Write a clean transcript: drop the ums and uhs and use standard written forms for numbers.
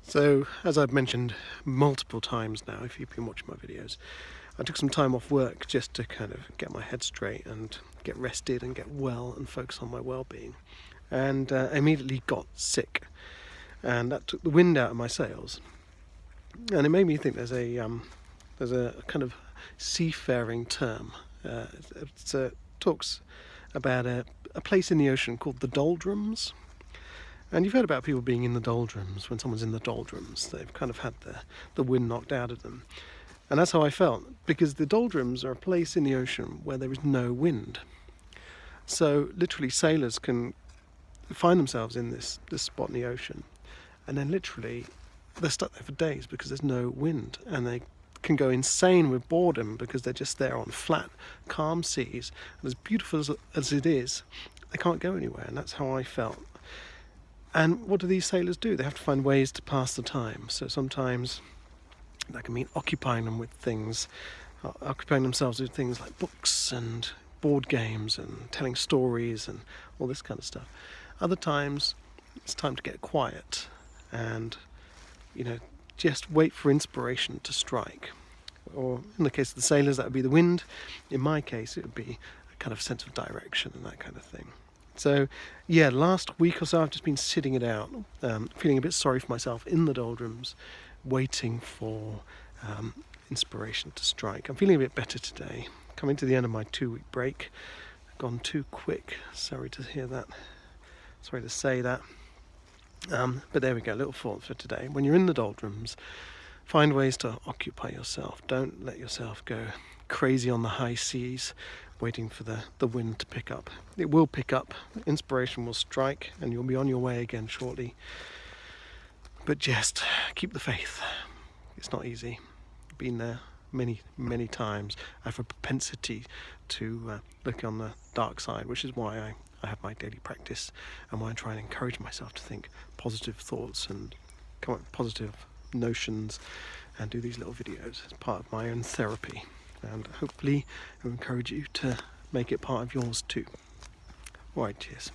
So, as I've mentioned multiple times now, if you've been watching my videos, I took some time off work just to kind of get my head straight and get rested and get well and focus on my well-being. And I immediately got sick, and that took the wind out of my sails. And it made me think there's a kind of seafaring term. It talks about a place in the ocean called the doldrums. And you've heard about people being in the doldrums. When someone's in the doldrums, they've kind of had the wind knocked out of them. And that's how I felt, because the doldrums are a place in the ocean where there is no wind. So literally sailors can find themselves in this spot in the ocean, and then literally they're stuck there for days because there's no wind, and they can go insane with boredom because they're just there on flat, calm seas. And as beautiful as it is, they can't go anywhere, and that's how I felt. And what do these sailors do? They have to find ways to pass the time. So sometimes that can mean occupying themselves with things like books and board games and telling stories and all this kind of stuff. Other times it's time to get quiet and, just wait for inspiration to strike. Or in the case of the sailors, that would be the wind. In my case, it would be a kind of sense of direction and that kind of thing. So, last week or so I've just been sitting it out, feeling a bit sorry for myself in the doldrums, waiting for inspiration to strike. I'm feeling a bit better today. Coming to the end of my 2-week break. Gone too quick. Sorry to hear that. Sorry to say that. But there we go, a little thought for today. When you're in the doldrums, find ways to occupy yourself. Don't let yourself go crazy on the high seas, waiting for the wind to pick up. It will pick up, inspiration will strike, and you'll be on your way again shortly. But just keep the faith. It's not easy. Been there many, many times. I have a propensity to look on the dark side, which is why I have my daily practice, and why I try and encourage myself to think positive thoughts and come up with positive notions and do these little videos as part of my own therapy. And hopefully I'll encourage you to make it part of yours too. Alright, cheers.